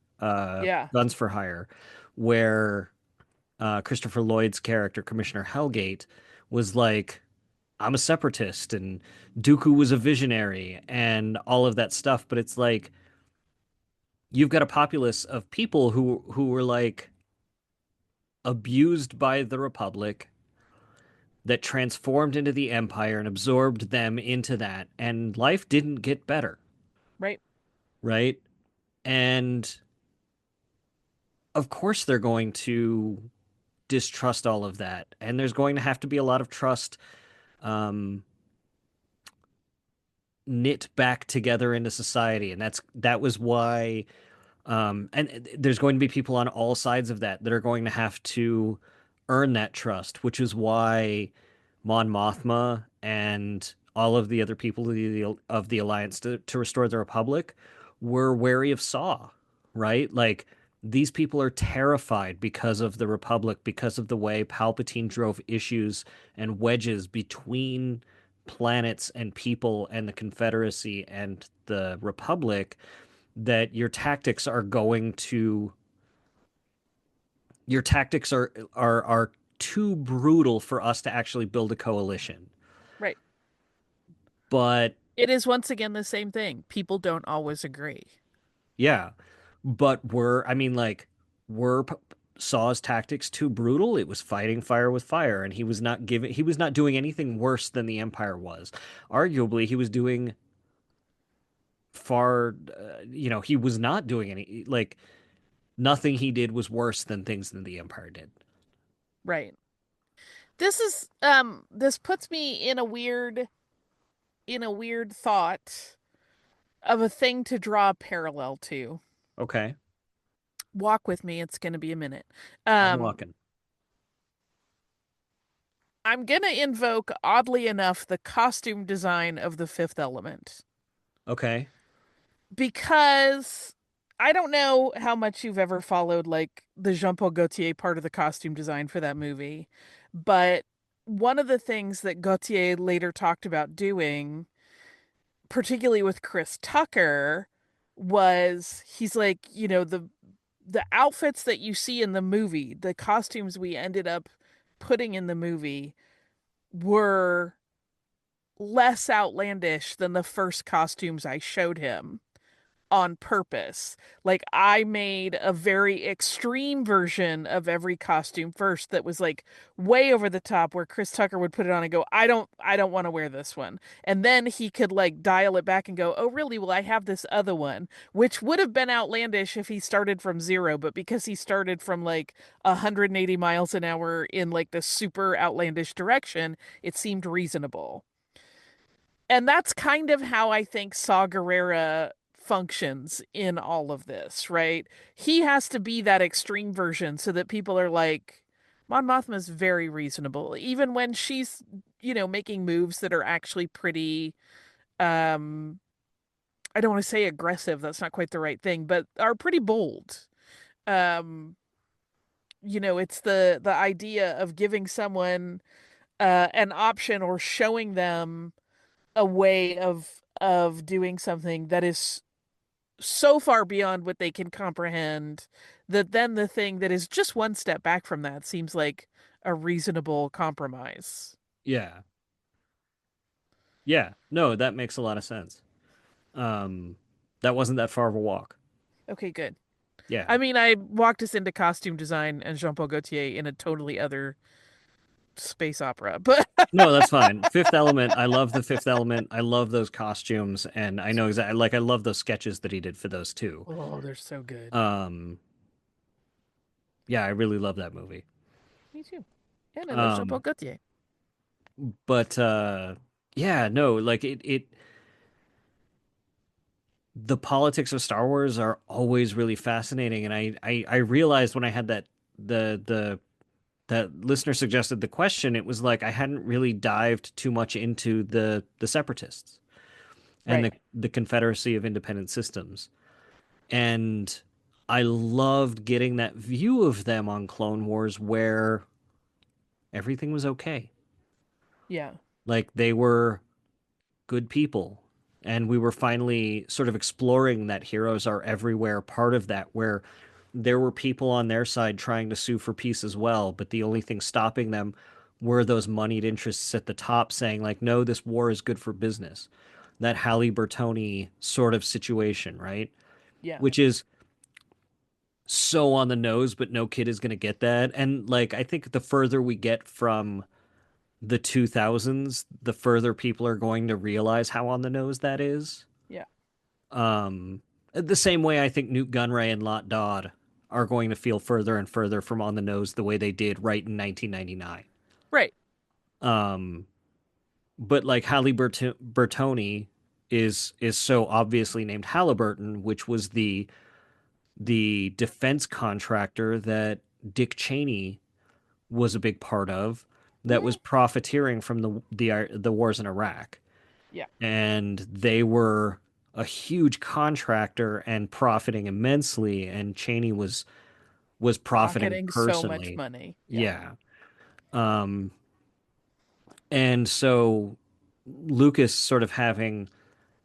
Yeah. Guns for Hire, where Christopher Lloyd's character, Commissioner Hellgate, was like, I'm a separatist and Dooku was a visionary and all of that stuff. But it's like, you've got a populace of people who were like, abused by the Republic, that transformed into the Empire and absorbed them into that, and life didn't get better, Right. right? And of course they're going to distrust all of that, and there's going to have to be a lot of trust um, knit back together into society, and that was why. And there's going to be people on all sides of that are going to have to earn that trust, which is why Mon Mothma and all of the other people of the Alliance to restore the Republic were wary of Saw, right? Like these people are terrified because of the Republic, because of the way Palpatine drove issues and wedges between planets and people and the Confederacy and the Republic, that your tactics are too brutal for us to actually build a coalition. Right. But It is once again the same thing. People don't always agree. yeah, but were Saw's tactics too brutal? It was fighting fire with fire, and he was not doing anything worse than the Empire was. Arguably, he was doing he was not doing any, like, nothing he did was worse than things that the Empire did. Right. This puts me in a weird thought of a thing to draw a parallel to. Okay, Walk with me, it's going to be a minute. I'm Um walking. I'm going to invoke, oddly enough, the costume design of the Fifth Element Okay. because I don't know how much you've ever followed like the Jean-Paul Gaultier part of the costume design for that movie, but one of the things that Gaultier later talked about doing, particularly with Chris Tucker, was he's like, the outfits that you see in the movie, the costumes we ended up putting in the movie were less outlandish than the first costumes I showed him on purpose. Like I made a very extreme version of every costume first that was like way over the top where Chris Tucker would put it on and go, I don't want to wear this one. And then he could like dial it back and go, "Oh, really? Well, I have this other one," which would have been outlandish if he started from zero, but because he started from like 180 miles an hour in like the super outlandish direction, it seemed reasonable. And that's kind of how I think Saw Gerrera functions in all of this, right? He has to be that extreme version so that people are like, Mon Mothma is very reasonable, even when she's, making moves that are actually pretty, um, I don't want to say aggressive, that's not quite the right thing, but are pretty bold. Um, it's the idea of giving someone an option or showing them a way of doing something that is so far beyond what they can comprehend that then the thing that is just one step back from that seems like a reasonable compromise. Yeah. Yeah. No, that makes a lot of sense. Um, that wasn't that far of a walk. Okay, good. Yeah. I mean, I walked us into costume design and Jean-Paul Gaultier in a totally other space opera, but No, that's fine. Fifth Element. I love the Fifth Element. I love those costumes, and I know exactly, like, I love those sketches that he did for those too. oh, they're so good. Um, yeah, I really love that movie. Me too. And I love Jean-Paul Um, Gaultier. but yeah, no, like the politics of Star Wars are always really fascinating, and I realized when I had the that listener suggested the question, it was like I hadn't really dived too much into the Separatists and Right. the Confederacy of Independent Systems. And I loved getting that view of them on Clone Wars where everything was okay. Yeah. Like they were good people. And we were finally sort of exploring that heroes are everywhere part of that, where there were people on their side trying to sue for peace as well. But the only thing stopping them were those moneyed interests at the top saying, like, no, this war is good for business. That Halle Bertoni sort of situation, right? Yeah. Which is so on the nose, but no kid is going to get that. And like, I think the further we get from the 2000s, the further people are going to realize how on the nose that is. Yeah. The same way I think Newt Gunray and Lot Dodd are going to feel further and further from on the nose the way they did right in 1999. Right. Um, but like Bertoni is so obviously named Halliburton, which was the defense contractor that Dick Cheney was a big part of, that Hmm. was profiteering from the wars in Iraq, Yeah. and they were a huge contractor and profiting immensely, and Cheney was profiting Rocketing so much personally. money. Yeah. Yeah. Um, and so Lucas sort of having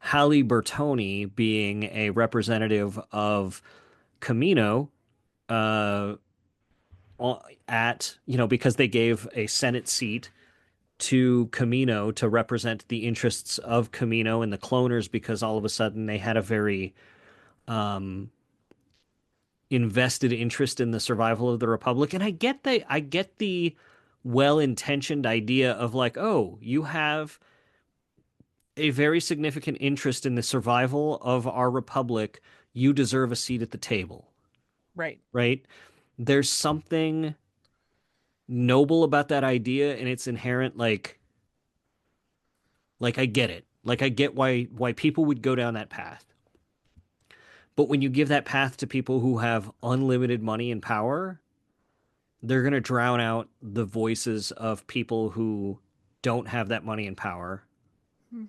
Halle Bertoni being a representative of Camino, uh, because they gave a Senate seat to Camino to represent the interests of Camino and the cloners, because all of a sudden they had a very um, invested interest in the survival of the Republic. And I get the well-intentioned idea of like, oh, you have a very significant interest in the survival of our Republic. You deserve a seat at the table, Right. right? There's something noble about that idea, and it's inherent, like I get it. Like I get why people would go down that path. But when you give that path to people who have unlimited money and power, they're going to drown out the voices of people who don't have that money and power Hmm.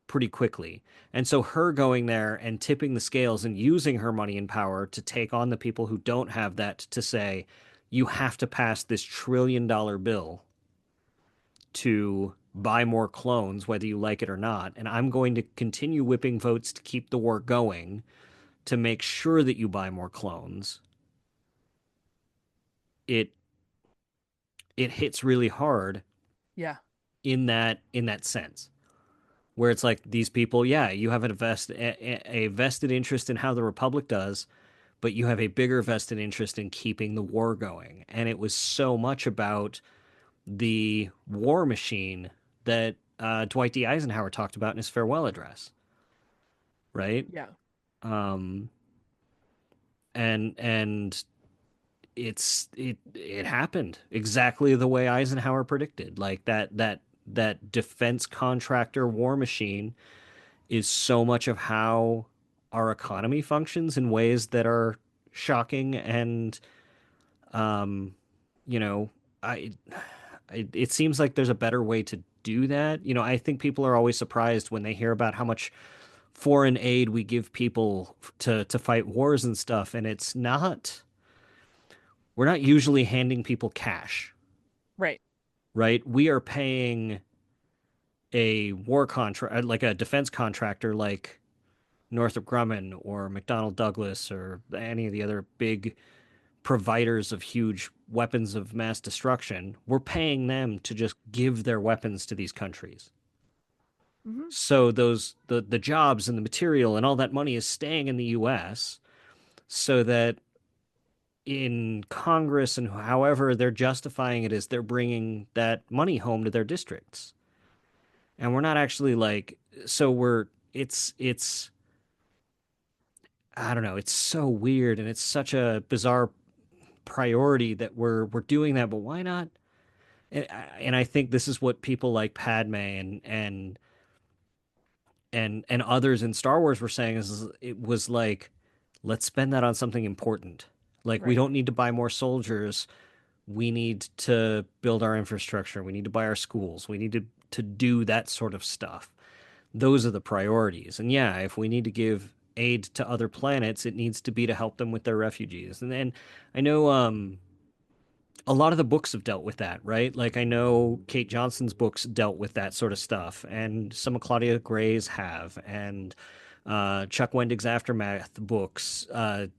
pretty quickly. And so her going there and tipping the scales and using her money and power to take on the people who don't have that, to say, you have to pass this $1 trillion bill to buy more clones, whether you like it or not. And I'm going to continue whipping votes to keep the war going to make sure that you buy more clones. It it hits really hard Yeah. in that sense, where it's like these people, yeah, you have a vested interest in how the Republic does, but you have a bigger vested interest in keeping the war going. And it was so much about the war machine that Dwight D. Eisenhower talked about in his farewell address, right? Yeah. Um, and it happened exactly the way Eisenhower predicted. Like that defense contractor war machine is so much of how our economy functions in ways that are shocking. And um you know I, it seems like there's a better way to do that. I think people are always surprised when they hear about how much foreign aid we give people to fight wars and stuff, and it's not we're not usually handing people cash, Right. right? We are paying a war contract, like a defense contractor, like Northrop Grumman or McDonnell Douglas or any of the other big providers of huge weapons of mass destruction. We're paying them to just give their weapons to these countries. Hmm. So the jobs and the material and all that money is staying in the US, so that in Congress and however they're justifying it is they're bringing that money home to their districts. And we're not actually like, so we're it's I don't know, it's so weird, and it's such a bizarre priority that we're doing that, but why not? And I think this is what people like Padme and others in Star Wars were saying, is it was like, let's spend that on something important. Like, we Right. don't need to buy more soldiers. We need to build our infrastructure. We need to buy our schools. We need to do that sort of stuff. Those are the priorities. And yeah, if we need to give aid to other planets, it needs to be to help them with their refugees. And then I know a lot of the books have dealt with that, right? Like I know Kate Johnson's books dealt with that sort of stuff, and some of Claudia Gray's have, and Chuck Wendig's Aftermath books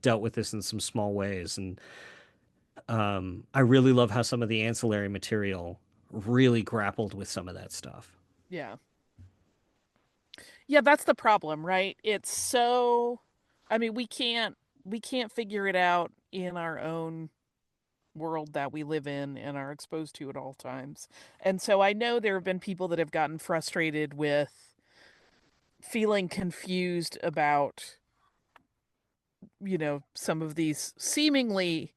dealt with this in some small ways. And I really love how some of the ancillary material really grappled with some of that stuff. Yeah. Yeah, that's the problem, right? It's so, I mean, we can't figure it out in our own world that we live in and are exposed to at all times. And so I know there have been people that have gotten frustrated with feeling confused about, some of these seemingly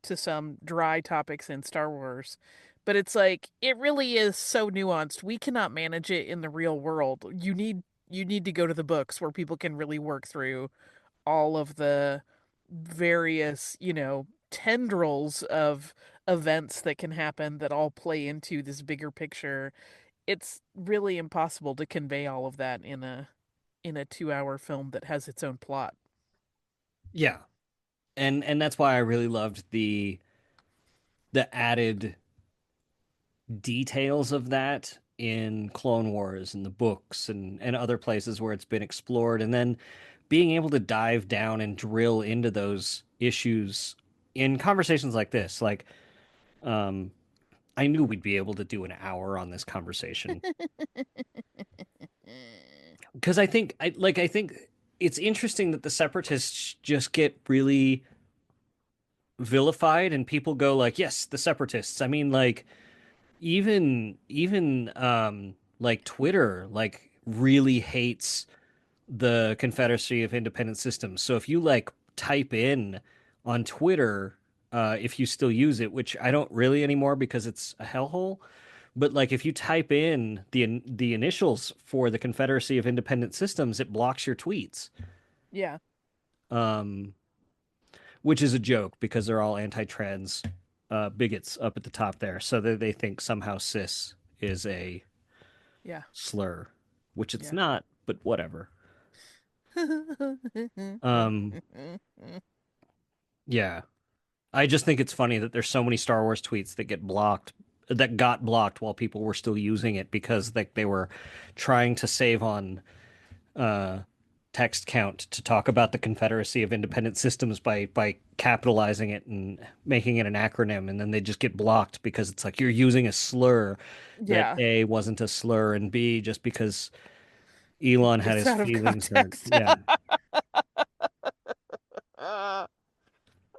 to some dry topics in Star Wars. But it's like it really is so nuanced. We cannot manage it in the real world. You need to go to the books where people can really work through all of the various, tendrils of events that can happen that all play into this bigger picture. It's really impossible to convey all of that in a 2-hour film that has its own plot. Yeah. And that's why I really loved the added details of that in Clone Wars and the books and other places where it's been explored, and then being able to dive down and drill into those issues in conversations like this. Like, um, I knew we'd be able to do an hour on this conversation because I think it's interesting that the separatists just get really vilified and people go like, yes, the separatists. I mean, like even like Twitter like really hates the Confederacy of Independent Systems. So if you like type in on Twitter, if you still use it, which I don't really anymore because it's a hellhole, but like if you type in the initials for the Confederacy of Independent Systems, it blocks your tweets. Yeah. Um, which is a joke because they're all anti-trans bigots up at the top there. So they think somehow cis is a Yeah. slur, which it's Yeah. not, but whatever. Um, yeah. I just think it's funny that there's so many Star Wars tweets that got blocked while people were still using it because they were trying to save on uh text count to talk about the Confederacy of Independent Systems by capitalizing it and making it an acronym, and then they just get blocked because it's like you're using a slur that Yeah. A wasn't a slur and B just because Elon had It's his out of feelings hurt. context. Yeah. Uh,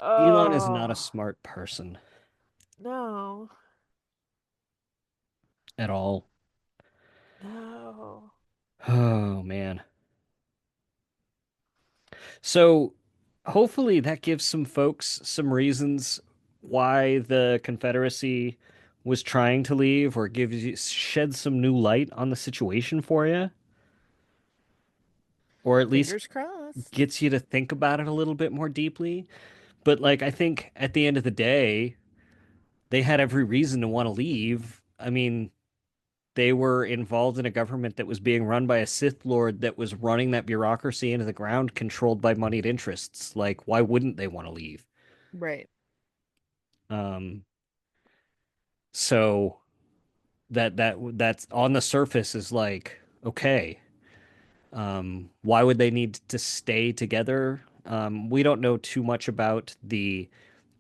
Elon is not a oh, smart person no. at all. No. Oh man. So hopefully that gives some folks some reasons why the Confederacy was trying to leave, or gives you shed some new light on the situation for you, or at least Fingers crossed. gets you to think about it a little bit more deeply. But like I think at the end of the day, they had every reason to want to leave. I mean, they were involved in a government that was being run by a Sith Lord that was running that bureaucracy into the ground, controlled by moneyed interests. Like, why wouldn't they want to leave? Right. Um, so that's on the surface is like, okay, why would they need to stay together? We don't know too much about the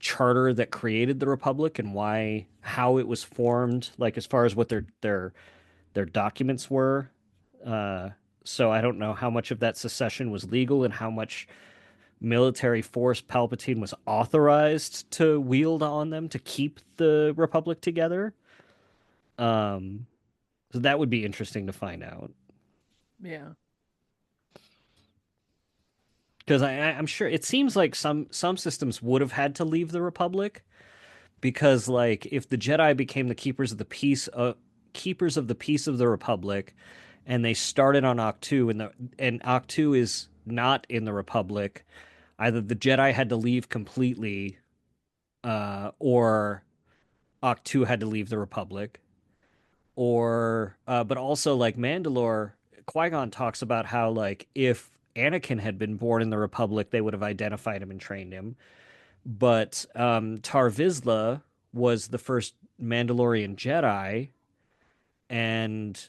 charter that created the Republic and how it was formed, like as far as what their documents were. Uh, so I don't know how much of that secession was legal and how much military force Palpatine was authorized to wield on them to keep the Republic together. Um, so that would be interesting to find out. Yeah. Because I'm sure it seems like some systems would have had to leave the Republic because like if the Jedi became the keepers of the peace of the Republic, and they started on Octu, and Octu is not in the Republic, either the Jedi had to leave completely, or Octu had to leave the Republic, or but also like Mandalore, Qui-Gon talks about how like if Anakin had been born in the Republic, they would have identified him and trained him. But Tar Vizsla was the first Mandalorian Jedi, and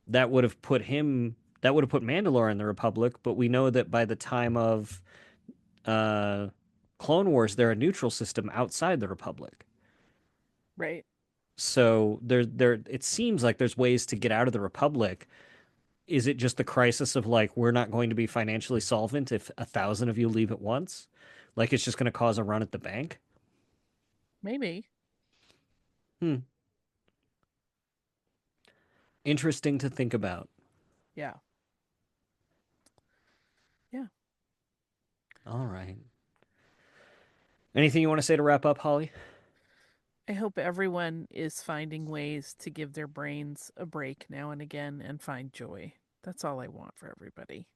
that would have put Mandalore in the Republic. But we know that by the time of uh, Clone Wars, they're a neutral system outside the Republic. Right. So it seems like there's ways to get out of the Republic. Is it just the crisis of like we're not going to be financially solvent if 1,000 of you leave at once? Like it's just going to cause a run at the bank? Maybe. Hmm. Interesting to think about. Yeah. Yeah. All right. Anything you want to say to wrap up, Holly? I hope everyone is finding ways to give their brains a break now and again and find joy. That's all I want for everybody.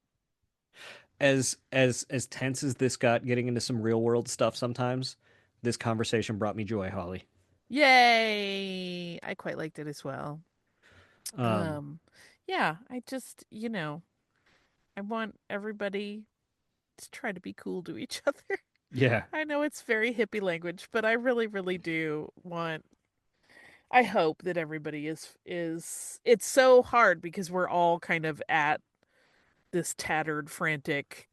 As tense as this got getting into some real world stuff sometimes, this conversation brought me joy, Holly. Yay! I quite liked it as well. Um, Um, yeah, I just, I want everybody to try to be cool to each other. yeah. I know it's very hippie language, but I really, really do want. I hope that everybody is. It's so hard because we're all kind of at this tattered, frantic,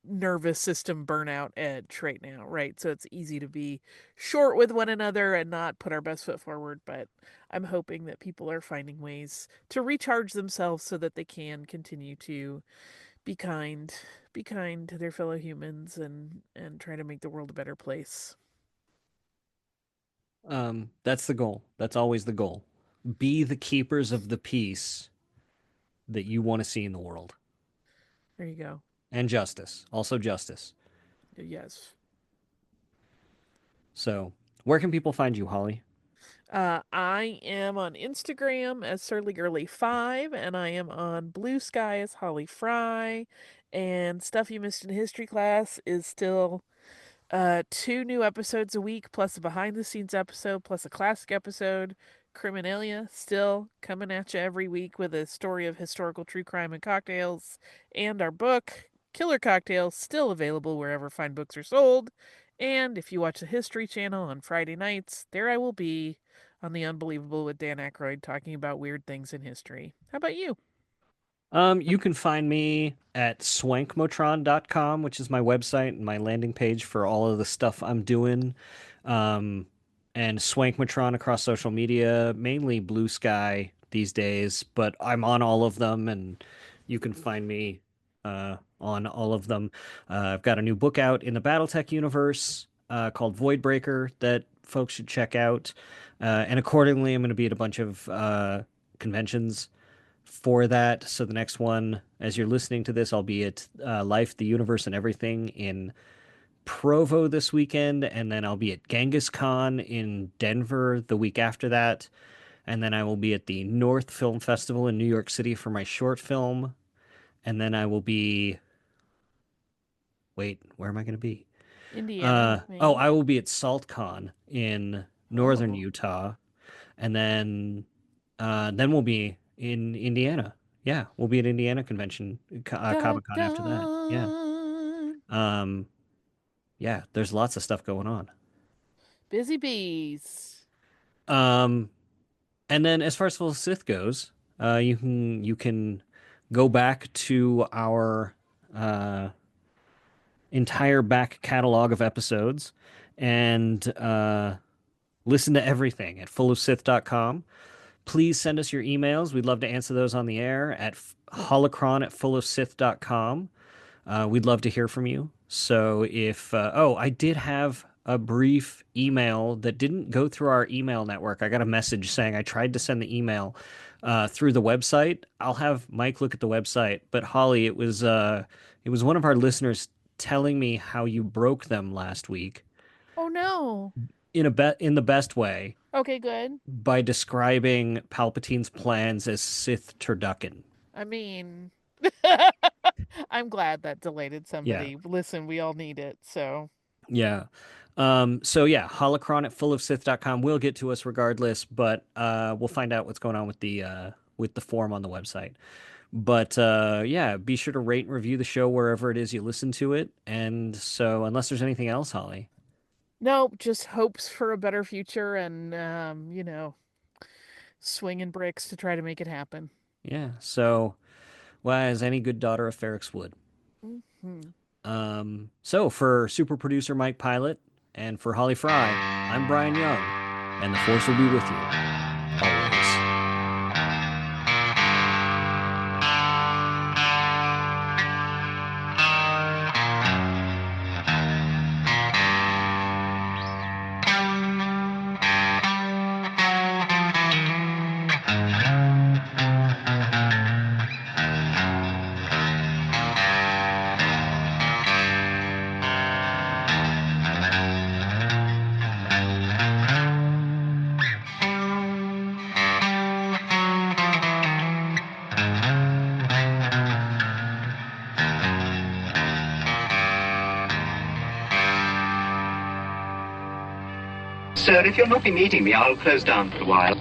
nervous system burnout edge right now, right? So it's easy to be short with one another and not put our best foot forward. But I'm hoping that people are finding ways to recharge themselves so that they can continue to be kind, be kind to their fellow humans, and try to make the world a better place. That's the goal. That's always the goal. Be the keepers of the peace that you want to see in the world. There you go. And justice. Also justice. Yes. So, where can people find you, Holly? I am on Instagram as Surly Girly 5, and I am on Blue Sky as Holly Fry. And Stuff You Missed in History Class is still 2 new episodes a week, plus a behind the scenes episode, plus a classic episode. Criminalia still coming at you every week with a story of historical true crime and cocktails. And our book, Killer Cocktails, still available wherever fine books are sold. And if you watch the History Channel on Friday nights, there I will be on The Unbelievable with Dan Aykroyd talking about weird things in history. How about you? You can find me at swankmotron.com, which is my website and my landing page for all of the stuff I'm doing. Um, and Swankmotron across social media, mainly Blue Sky these days, but I'm on all of them and you can find me on all of them. I've got a new book out in the Battletech universe called Voidbreaker that folks should check out. And accordingly, I'm going to be at a bunch of conventions for that. So the next one, as you're listening to this, I'll be at Life, the Universe, and Everything in Provo this weekend, and then I'll be at Genghis Khan in Denver the week after that, and then I will be at the North Film Festival in New York City for my short film, and then I will be. Wait, where am I going to be? Indiana, Oh, maybe? I will be at SaltCon in northern Oh, Utah, and then we'll be in Indiana. Yeah, we'll be at Indiana Convention, dun Comic Con after that. Yeah. dun. Um, yeah, there's lots of stuff going on. Busy bees. Um, and then as far as Full Sith goes, you can go back to our uh entire back catalog of episodes and listen to everything at fullofsith.com. Please send us your emails. We'd love to answer those on the air at holocron@fullofsith.com. We'd love to hear from you. So I did have a brief email that didn't go through our email network. I got a message saying I tried to send the email through the website. I'll have Mike look at the website. But Holly, it was one of our listeners telling me how you broke them last week Oh no. in the best way Okay, good. by describing Palpatine's plans as Sith turducken. I mean, I'm glad that delighted Yeah. somebody. Listen, we all need it, so. Yeah. So yeah, holocron@fullofsith.com will get to us regardless, but we'll find out what's going on with the form on the website. But yeah, be sure to rate and review the show wherever it is you listen to it. And so unless there's anything else, Holly. Nope, just hopes for a better future and, swinging bricks to try to make it happen. Yeah. So well, as any good daughter of Ferrix would. Hmm. So for super producer Mike Pilot and for Holly Fry, I'm Brian Young, and the Force will be with you always. Sir, if you'll not be needing me, I'll close down for a while.